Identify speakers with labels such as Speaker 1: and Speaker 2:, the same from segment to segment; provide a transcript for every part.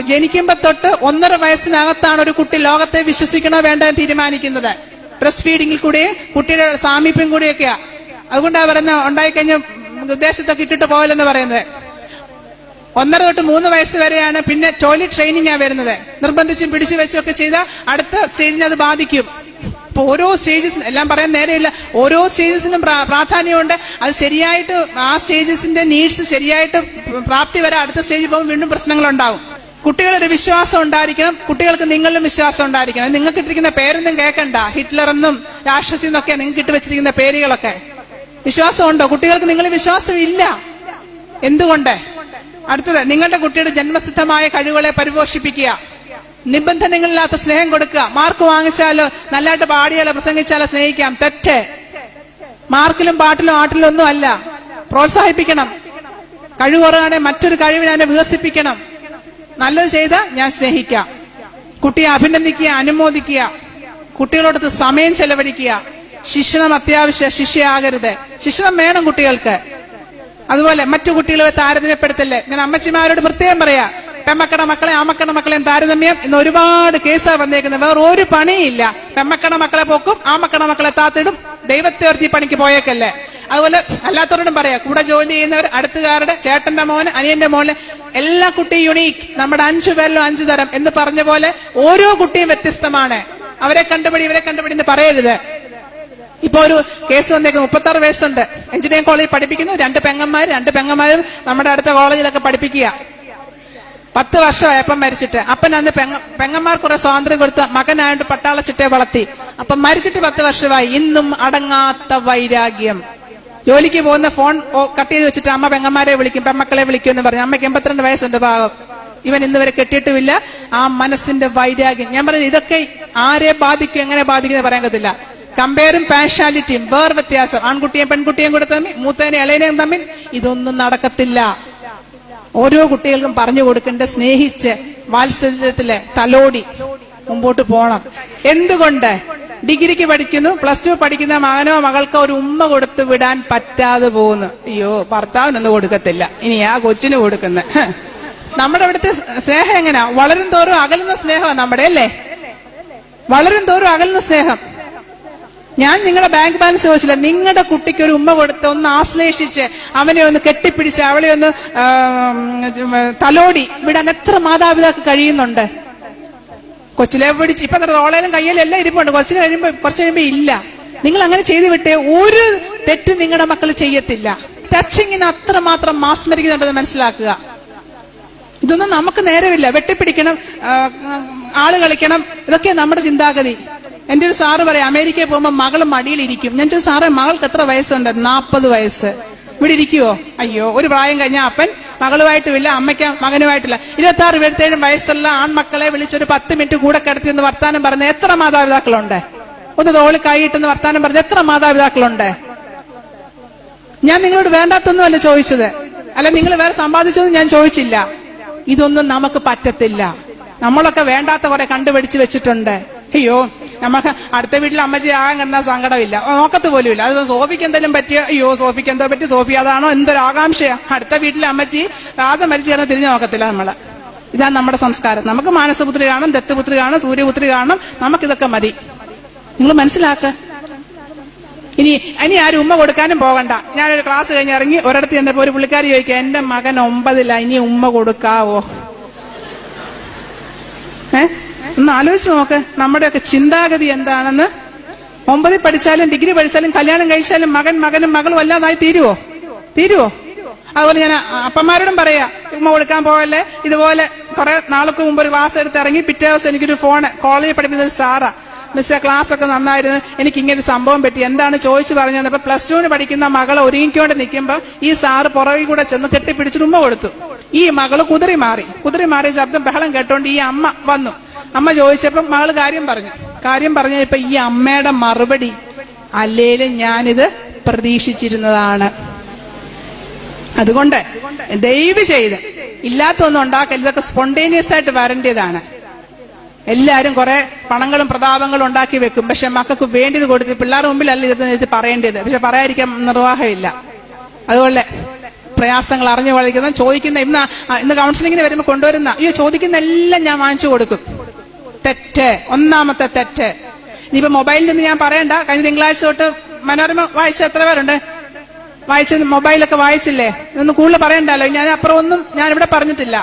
Speaker 1: ജനിക്കുമ്പോ തൊട്ട് 1.5 വയസ്സിനകത്താണ് ഒരു കുട്ടി ലോകത്തെ വിശ്വസിക്കണോ വേണ്ടോ എന്ന് തീരുമാനിക്കുന്നത്. ബ്രസ്റ്റ് ഫീഡിങ്ങിൽ കൂടി കുട്ടിയുടെ സാമീപ്യം കൂടിയൊക്കെയാ. അതുകൊണ്ടാണ് പറയുന്നത് ഉണ്ടായിക്കഴിഞ്ഞ ഉദ്ദേശത്തൊക്കെ ഇട്ടിട്ട് പോകലെന്ന് പറയുന്നത്. 1.5 തൊട്ട് 3 വയസ്സ് വരെയാണ് പിന്നെ ടോയ്ലറ്റ് ട്രെയിനിങ് ആ വരുന്നത്. നിർബന്ധിച്ചും പിടിച്ചു വെച്ചൊക്കെ ചെയ്താൽ അടുത്ത സ്റ്റേജിനെ അത് ബാധിക്കും. അപ്പൊ ഓരോ സ്റ്റേജസിന് എല്ലാം പറയാൻ നേരെയില്ല. ഓരോ സ്റ്റേജസിനും പ്രാധാന്യമുണ്ട്. അത് ശരിയായിട്ട് ആ സ്റ്റേജസിന്റെ നീഡ്സ് ശരിയായിട്ട് പ്രാപ്തി വരെ അടുത്ത സ്റ്റേജിൽ പോകുമ്പോൾ വീണ്ടും പ്രശ്നങ്ങൾ ഉണ്ടാവും. കുട്ടികളൊരു വിശ്വാസം ഉണ്ടായിരിക്കണം. കുട്ടികൾക്ക് നിങ്ങളിലും വിശ്വാസം ഉണ്ടായിരിക്കണം. നിങ്ങൾക്ക് ഇട്ടിരിക്കുന്ന പേരൊന്നും കേൾക്കണ്ട. ഹിറ്റ്ലർ എന്നും രാക്ഷസി എന്നൊക്കെ നിങ്ങൾക്ക് ഇട്ട് വെച്ചിരിക്കുന്ന പേരുകളൊക്കെ. വിശ്വാസമുണ്ടോ? കുട്ടികൾക്ക് നിങ്ങൾ വിശ്വാസം ഇല്ല. എന്തുകൊണ്ട്? അടുത്തത്, നിങ്ങളുടെ കുട്ടിയുടെ ജന്മസിദ്ധമായ കഴിവുകളെ പരിപോഷിപ്പിക്കുക. നിബന്ധനകളില്ലാത്ത സ്നേഹം കൊടുക്കുക. മാർക്ക് വാങ്ങിച്ചാലോ നല്ലതായിട്ട് പാടിയാലോ പ്രസംഗിച്ചാലോ സ്നേഹിക്കാം. തെറ്റ്. മാർക്കിലും പാട്ടിലും ആട്ടിലും ഒന്നും അല്ല. പ്രോത്സാഹിപ്പിക്കണം. കഴിവ് കുറവാണെങ്കിൽ മറ്റൊരു കഴിവിനെ അതിനെ വികസിപ്പിക്കണം. നല്ലത് ചെയ്താൽ ഞാൻ സ്നേഹിക്കാം. കുട്ടിയെ അഭിനന്ദിക്കുക, അനുമോദിക്കുക. കുട്ടികളോടൊത്ത് സമയം ചെലവഴിക്കുക. ശിക്ഷണം അത്യാവശ്യം. ശിക്ഷയാകരുത്. ശിക്ഷണം വേണം കുട്ടികൾക്ക്. അതുപോലെ മറ്റു കുട്ടികളെ താരതമ്യപ്പെടുത്തല്ലേ. ഞാൻ അമ്മച്ചിമാരോട് പ്രത്യേകം പറയാ, പെമ്മക്കട മക്കളെ ആമക്കട മക്കളെയും താരതമ്യം ഇന്ന് ഒരുപാട് കേസാണ് വന്നേക്കുന്നത്. വേറെ ഒരു പണിയില്ല. പെമ്മക്കട മക്കളെ പോക്കും ആമക്കട മക്കളെ താത്തിടും. ദൈവത്തെ ഓർത്തി പണിക്ക് പോയേക്കല്ലേ. അതുപോലെ അല്ലാത്തവരോടും പറയാം, കൂടെ ജോലി ചെയ്യുന്നവർ, അടുത്തുകാരുടെ, ചേട്ടന്റെ മോന്, അനിയന്റെ മോന്, എല്ലാ കുട്ടിയും യുണീക്ക്. നമ്മുടെ 5 പേരിലും 5 തരം എന്ന് പറഞ്ഞ പോലെ ഓരോ കുട്ടിയും വ്യത്യസ്തമാണ്. അവരെ കണ്ടുപിടി ഇവരെ കണ്ടുപിടി എന്ന് പറയരുത്. ഇപ്പൊ ഒരു കേസ് വന്നേക്കുന്നു. 36 വയസ്സുണ്ട്. എഞ്ചിനീയറിംഗ് കോളേജിൽ പഠിപ്പിക്കുന്നു. 2 പെങ്ങന്മാരും നമ്മുടെ അടുത്ത കോളേജിലൊക്കെ പഠിപ്പിക്കുക. 10 വർഷമായി അപ്പം മരിച്ചിട്ട്. അപ്പൻ അന്ന് പെങ്ങന്മാർ കുറെ സ്വാതന്ത്ര്യം കൊടുത്ത് മകനായിട്ട് പട്ടാള ചിട്ടയെ വളർത്തി. അപ്പം മരിച്ചിട്ട് 10 വർഷമായി. ഇന്നും അടങ്ങാത്ത വൈരാഗ്യം. ജോലിക്ക് പോകുന്ന ഫോൺ കട്ട് ചെയ്ത് വെച്ചിട്ട് അമ്മ പെങ്ങന്മാരെ വിളിക്കും, പെമ്മക്കളെ വിളിക്കും എന്ന് പറഞ്ഞു. അമ്മയ്ക്ക് 82 വയസ്സുണ്ട്. പാവം. ഇവൻ ഇന്ന് വരെ കെട്ടിയിട്ടുമില്ല. ആ മനസ്സിന്റെ വൈരാഗ്യം. ഞാൻ പറഞ്ഞു, ഇതൊക്കെ ആരെ ബാധിക്കും, എങ്ങനെ ബാധിക്കുന്നത് പറയാൻ പറ്റില്ല. കമ്പയറും പാർഷ്യാലിറ്റിയും, വേർ വ്യത്യാസം, ആൺകുട്ടിയും പെൺകുട്ടിയും കൂടെ തമ്മിൽ, മൂത്തതിനെ ഇളയനെയും തമ്മിൽ ഇതൊന്നും നടക്കത്തില്ല. ഓരോ കുട്ടികൾക്കും പറഞ്ഞു കൊടുക്കേണ്ട സ്നേഹിച്ച് വാത്സല്യത്തില് തലോടി മുമ്പോട്ട് പോണം. എന്തുകൊണ്ട്? ഡിഗ്രിക്ക് പഠിക്കുന്നു, +2 പഠിക്കുന്ന മകനോ മകൾക്കോ ഒരു ഉമ്മ കൊടുത്ത് വിടാൻ പറ്റാതെ പോകുന്നു. അയ്യോ, ഭർത്താവിനൊന്നും കൊടുക്കത്തില്ല, ഇനി ആ കൊച്ചിന് കൊടുക്കുന്ന. നമ്മുടെ ഇവിടുത്തെ സ്നേഹം എങ്ങനെയാ? വളരും തോറും അകലുന്ന സ്നേഹമാണ് നമ്മുടെ, അല്ലേ? വളരും തോറും അകലുന്ന സ്നേഹം. ഞാൻ നിങ്ങളുടെ ബാങ്ക് ബാലൻസ് ചോദിച്ചില്ല. നിങ്ങളുടെ കുട്ടിക്ക് ഒരു ഉമ്മ കൊടുത്ത് ഒന്ന് ആശ്ലേഷിച്ച് അവനെ ഒന്ന് കെട്ടിപ്പിടിച്ച് അവളെ ഒന്ന് തലോടി വിടാൻ എത്ര മാതാപിതാക്കൾ കഴിയുന്നുണ്ട്? കൊച്ചിലെ പിടിച്ച് ഇപ്പൊ ഓളയിലും കയ്യിലും എല്ലാം ഇരിപ്പുണ്ട്. കുറച്ച് കഴിയുമ്പോ ഇല്ല. നിങ്ങൾ അങ്ങനെ ചെയ്തു വിട്ടേ ഒരു തെറ്റ് നിങ്ങളുടെ മക്കൾ ചെയ്യത്തില്ല. ടച്ചിങ്ങിന് അത്രമാത്രം മാസ്മരിക്കുന്നുണ്ടെന്ന് മനസ്സിലാക്കുക. ഇതൊന്നും നമുക്ക് നേരമില്ല. വെട്ടിപ്പിടിക്കണം, ആള് കളിക്കണം, ഇതൊക്കെ നമ്മുടെ ചിന്താഗതി. എന്റെ ഒരു സാറ് പറയാം, അമേരിക്കയിൽ പോകുമ്പോ മകള് മടിയിലിരിക്കും. ഞാൻ ചോദിച്ചു, സാറേ മകൾക്ക് എത്ര വയസ്സുണ്ട്? 40 വയസ്സ്. ഇവിടെ ഇരിക്കുവോ? അയ്യോ, ഒരു പ്രായം കഴിഞ്ഞാൽ അപ്പൻ മകളുമായിട്ടുമില്ല, അമ്മയ്ക്ക് മകനുമായിട്ടില്ല. 26, 27 വയസ്സുള്ള ആൺമക്കളെ വിളിച്ചൊരു 10 മിനിറ്റ് കൂടെ കിടത്തി എന്ന് വർത്താനം പറഞ്ഞ എത്ര മാതാപിതാക്കളുണ്ട്? ഒന്ന് തോളി കൈയിട്ടെന്ന് വർത്താനം പറഞ്ഞ എത്ര മാതാപിതാക്കളുണ്ട്? ഞാൻ നിങ്ങളോട് വേണ്ടാത്തൊന്നുമല്ല ചോദിച്ചത്, അല്ല നിങ്ങൾ വേറെ സമ്പാദിച്ചൊന്നും ഞാൻ ചോദിച്ചില്ല. ഇതൊന്നും നമുക്ക് പറ്റത്തില്ല. നമ്മളൊക്കെ വേണ്ടാത്ത കുറെ കണ്ടുപിടിച്ച് വെച്ചിട്ടുണ്ട്. അയ്യോ, നമുക്ക് അടുത്ത വീട്ടിൽ അമ്മച്ചി ആകാൻ കണ്ടാൽ സങ്കടമില്ല, നോക്കത്ത് പോലുമില്ല. അത് സോഫിക്ക് എന്തെങ്കിലും പറ്റിയ, അയ്യോ സോഫിക്ക് എന്തോ പറ്റി, സോഫി അതാണോ, എന്തൊരു ആകാംക്ഷയാ. അടുത്ത വീട്ടിലെ അമ്മച്ചി ആദ്യം മരിച്ചു കിടന്ന് തിരിഞ്ഞു നോക്കത്തില്ല നമ്മള്. ഇതാണ് നമ്മുടെ സംസ്കാരം. നമുക്ക് മാനസപുത്രി കാണും, ദത്തുപുത്രി കാണും, സൂര്യപുത്രി കാണും. നമുക്കിതൊക്കെ മതി. നിങ്ങൾ മനസ്സിലാക്ക. ഇനി ആരും ഉമ്മ കൊടുക്കാനും പോകണ്ട. ഞാനൊരു ക്ലാസ് കഴിഞ്ഞ് ഇറങ്ങി ഒരിടത്ത് ചെന്നപ്പോ ഒരു പുള്ളിക്കാരി ചോദിക്കുക, എന്റെ മകൻ 9ലാ, ഇനി ഉമ്മ കൊടുക്കാവോ? ഒന്ന് ആലോചിച്ച് നോക്ക് നമ്മുടെയൊക്കെ ചിന്താഗതി എന്താണെന്ന്. 9ൽ പഠിച്ചാലും ഡിഗ്രി പഠിച്ചാലും കല്യാണം കഴിച്ചാലും മകനും മകളും അല്ലാതായി തീരുവോ? അതുപോലെ ഞാൻ അപ്പന്മാരോടും പറയാ, ഉമ്മ കൊടുക്കാൻ പോകല്ലേ. ഇതുപോലെ കുറെ നാൾക്ക് മുമ്പ് ഒരു ക്ലാസ് എടുത്ത് ഇറങ്ങി, പിറ്റേ ദിവസം എനിക്കൊരു ഫോണ്, കോളേജിൽ പഠിപ്പിക്കുന്ന ഒരു സാറാ. മിസ്സേ, ക്ലാസ് ഒക്കെ നന്നായിരുന്നു, എനിക്ക് ഇങ്ങനെ ഒരു സംഭവം പറ്റി, എന്താണ് ചോദിച്ചു പറഞ്ഞു. അപ്പൊ +2 പഠിക്കുന്ന മകളെ ഒരുങ്ങിക്കൊണ്ട് നിൽക്കുമ്പോ ഈ സാറ് പുറകിൽ കൂടെ ചെന്ന് കെട്ടിപ്പിടിച്ചിട്ട് ഉമ്മ കൊടുത്തു. ഈ മകള് കുതിറി മാറി ശബ്ദം ബഹളം കേട്ടോണ്ട് ഈ അമ്മ വന്നു. അമ്മ ചോദിച്ചപ്പോ മകള് കാര്യം പറഞ്ഞപ്പോ ഈ അമ്മയുടെ മറുപടി, അല്ലേലും ഞാനിത് പ്രതീക്ഷിച്ചിരുന്നതാണ്. അതുകൊണ്ട് ദയവ് ചെയ്ത് ഇല്ലാത്തൊന്നും ഉണ്ടാക്കൽ. ഇതൊക്കെ സ്പോണ്ടേനിയസ് ആയിട്ട് വരേണ്ടതാണ്. എല്ലാരും കുറെ പണങ്ങളും പ്രതാപങ്ങളും ഉണ്ടാക്കി വെക്കും. പക്ഷെ മക്കൾക്ക് വേണ്ടിയത് കൊടുത്ത് പിള്ളേരുടെ മുമ്പിലല്ല ഇത് പറയേണ്ടത്. പക്ഷെ പറയാതിരിക്കാൻ നിർവാഹമില്ല. അതുപോലെ പ്രയാസങ്ങൾ അറിഞ്ഞു പഠിക്കുന്ന ചോദിക്കുന്ന ഇന്ന് കൗൺസിലിങ്ങിന് വരുമ്പോൾ കൊണ്ടുവരുന്ന ചോദിക്കുന്ന എല്ലാം ഞാൻ വാങ്ങിച്ചു കൊടുക്കും. തെറ്റ്, ഒന്നാമത്തെ തെറ്റ്. ഇനിയിപ്പോ മൊബൈലിൽ നിന്ന് ഞാൻ പറയണ്ട. കഴിഞ്ഞ തിങ്കളാഴ്ച തൊട്ട് മനോരമ വായിച്ച എത്ര പേരുണ്ട്? വായിച്ച് മൊബൈലൊക്കെ വായിച്ചില്ലേ? ഇതൊന്നും കൂടുതൽ പറയണ്ടല്ലോ. ഞാൻ അപ്പുറം ഒന്നും ഞാൻ ഇവിടെ പറഞ്ഞിട്ടില്ല.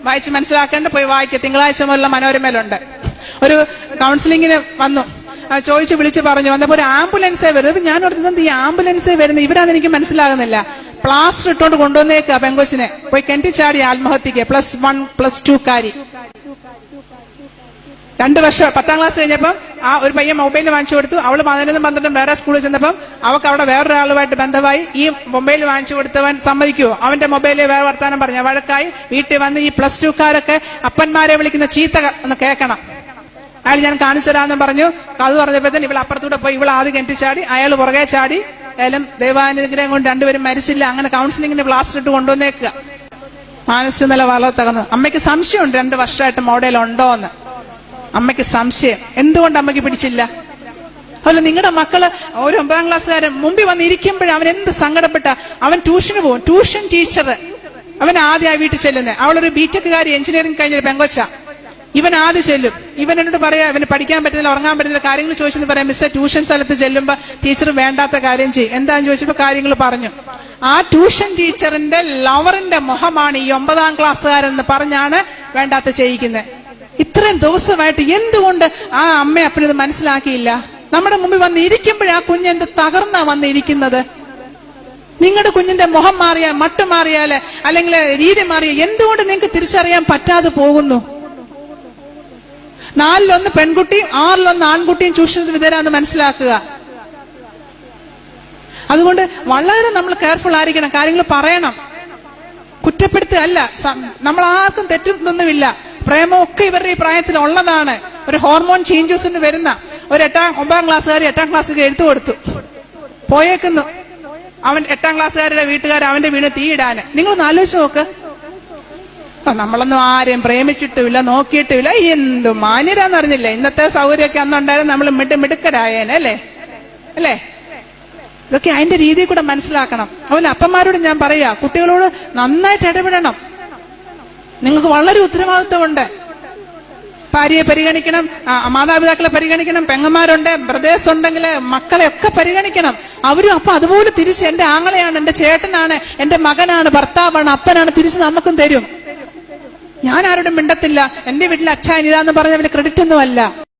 Speaker 1: വായിച്ച് മനസ്സിലാക്കേണ്ട പോയി വായിക്കുക. തിങ്കളാഴ്ച മുതലുള്ള മനോരമയിലുണ്ട്. ഒരു കൗൺസിലിങ്ങിന് വന്നു, ചോദിച്ച് വിളിച്ച് പറഞ്ഞു. വന്നപ്പോ ഒരു ആംബുലൻസേ വരുന്നത്. ഞാൻ ഓർക്കുന്നത് ഈ ആംബുലൻസേ വരുന്നത് ഇവരാന്ന് എനിക്ക് മനസ്സിലാകുന്നില്ല. പ്ലാസ്റ്റർ ഇട്ടോണ്ട് കൊണ്ടുവന്നേക്കുക പെങ്കൊച്ചിനെ. പോയി കിണറ്റി ചാടി ആത്മഹത്യക്ക്. +1 +2 കാരി. 2 വർഷം 10ാം ക്ലാസ് കഴിഞ്ഞപ്പം ആ ഒരു പയ്യൻ മൊബൈൽ വാങ്ങിച്ചു കൊടുത്തു. അവള് 11 12 വേറെ സ്കൂളിൽ ചെന്നപ്പം അവൾക്ക് അവിടെ വേറൊരാളുമായിട്ട് ബന്ധമായി. ഈ മൊബൈൽ വാങ്ങിച്ചു കൊടുത്തവൻ സമ്മതിക്കുവോ? അവന്റെ മൊബൈലിൽ വേറെ വർത്താനം പറഞ്ഞ വഴക്കായി. വീട്ടിൽ വന്ന് ഈ +2കാരൊക്കെ അപ്പന്മാരെ വിളിക്കുന്ന ചീത്ത ഒന്ന് കേൾക്കണം. അയാൾ ഞാൻ കാണിച്ചു തരാമെന്ന് പറഞ്ഞു. അത് പറഞ്ഞപ്പോഴത്തേന് ഇവൾ അപ്പുറത്തൂടെ പോയി. ഇവൾ ആദ്യം കിണറ്റി ചാടി, അയാൾ പുറകെ ചാടി. ഏലം ദൈവാനുഗ്രഹം കൊണ്ട് രണ്ടുപേരും മരിച്ചില്ല. അങ്ങനെ കൗൺസിലിങ്ങിന് പ്ലാസ്റ്റർ ഇട്ട് കൊണ്ടുവന്നേക്കുക. മാനസിക നില വളരെ തകർന്നു. അമ്മയ്ക്ക് സംശയമുണ്ട് 2 വർഷമായിട്ട് മോഡൽ ഉണ്ടോ എന്ന്. അമ്മയ്ക്ക് സംശയം. എന്തുകൊണ്ട് അമ്മയ്ക്ക് പിടിച്ചില്ല? അതുപോലെ നിങ്ങളുടെ മക്കള് ഒരു 9ാം ക്ലാസ്സുകാരൻ മുമ്പിൽ വന്നിരിക്കുമ്പോഴും അവൻ എന്ത് സങ്കടപ്പെട്ട. അവൻ ട്യൂഷന് പോകും. ട്യൂഷൻ ടീച്ചർ അവൻ ആദ്യമായി വീട്ടിൽ ചെല്ലുന്നത്. അവളൊരു ബിടെക്കുകാരി, എഞ്ചിനീയറിംഗ് കഴിഞ്ഞൊരു പെങ്കൊച്ച. ഇവൻ ആദ്യം ചെല്ലും. ഇവൻ എന്നോട് പറയാ ഇവന് പഠിക്കാൻ പറ്റുന്നില്ല, ഉറങ്ങാൻ പറ്റുന്നില്ല, കാര്യങ്ങൾ ചോദിച്ചെന്ന് പറയാം. മിസ്സേ, ട്യൂഷൻ സ്ഥലത്ത് ചെല്ലുമ്പോ ടീച്ചർ വേണ്ടാത്ത കാര്യം ചെയ്യും. എന്താന്ന് ചോദിച്ചപ്പോ കാര്യങ്ങൾ പറഞ്ഞു. ആ ട്യൂഷൻ ടീച്ചറിന്റെ ലവറിന്റെ മുഖമാണ് ഈ 9ാം ക്ലാസ്സുകാരെന്ന് പറഞ്ഞാണ് വേണ്ടാത്ത ചെയ്യിക്കുന്നത്. ഇത്രയും ദിവസമായിട്ട് എന്തുകൊണ്ട് ആ അമ്മ അപ്പനത് മനസ്സിലാക്കിയില്ല? നമ്മുടെ മുമ്പിൽ വന്ന് ഇരിക്കുമ്പോഴേ ആ കുഞ്ഞെന്ത് തകർന്നാ വന്നിരിക്കുന്നത്. നിങ്ങളുടെ കുഞ്ഞിന്റെ മുഖം മാറിയാൽ, മട്ട് മാറിയാല്, അല്ലെങ്കിൽ രീതി മാറിയാൽ എന്തുകൊണ്ട് നിങ്ങൾക്ക് തിരിച്ചറിയാൻ പറ്റാതെ പോകുന്നു? 4-1 പെൺകുട്ടിയും 6-1 ആൺകുട്ടിയും ട്യൂഷന് വിധേയരാന്ന് മനസ്സിലാക്കുക. അതുകൊണ്ട് വളരെ നമ്മൾ കെയർഫുൾ ആയിരിക്കണം. കാര്യങ്ങൾ പറയണം, കുറ്റപ്പെടുത്തുകയല്ല. നമ്മൾ ആർക്കും തെറ്റൊന്നുമില്ല. പ്രേമമൊക്കെ ഇവരുടെ ഈ പ്രായത്തിൽ ഉള്ളതാണ്. ഒരു ഹോർമോൺ ചേഞ്ചസിന് വരുന്ന ഒരു 9ാം ക്ലാസ്സുകാരി 8ാം ക്ലാസ്സിൽ എഴുത്തു കൊടുത്തു, പോയേക്കുന്നു. അവൻ 8ാം ക്ലാസ്സുകാരുടെ വീട്ടുകാർ അവന്റെ വീണ് തീയിടാന്. നിങ്ങളൊന്ന് ആലോചിച്ച് നോക്ക്. നമ്മളൊന്നും ആരെയും പ്രേമിച്ചിട്ടുമില്ല, നോക്കിയിട്ടുമില്ല. എന്തു മാന്യരാന്ന് അറിഞ്ഞില്ലേ? ഇന്നത്തെ സൗകര്യമൊക്കെ അന്നുണ്ടായിരുന്നു. നമ്മൾ മിടുക്കരായേനെ അല്ലേ? ഇതൊക്കെ അതിന്റെ രീതിയിൽ കൂടെ മനസ്സിലാക്കണം. അതുപോലെ അപ്പന്മാരോട് ഞാൻ പറയാ, കുട്ടികളോട് നന്നായിട്ട് ഇടപെടണം. നിങ്ങൾക്ക് വളരെ ഉത്തരവാദിത്വമുണ്ട്. ഭാര്യയെ പരിഗണിക്കണം, മാതാപിതാക്കളെ പരിഗണിക്കണം, പെങ്ങന്മാരുണ്ട്, ബ്രദേഴ്സ് ഉണ്ടെങ്കിൽ മക്കളെ ഒക്കെ പരിഗണിക്കണം. അവരും അപ്പൊ അതുപോലെ തിരിച്ച് എന്റെ ആങ്ങളെയാണ്, എന്റെ ചേട്ടനാണ്, എന്റെ മകനാണ്, ഭർത്താവാണ്, അപ്പനാണ്, തിരിച്ച് നമുക്കും തരും. ഞാൻ ആരോടും മിണ്ടത്തില്ല. എന്റെ വീട്ടിലെ അച്ഛൻ ഇതാന്ന് പറഞ്ഞ ക്രെഡിറ്റ് ഒന്നും അല്ല.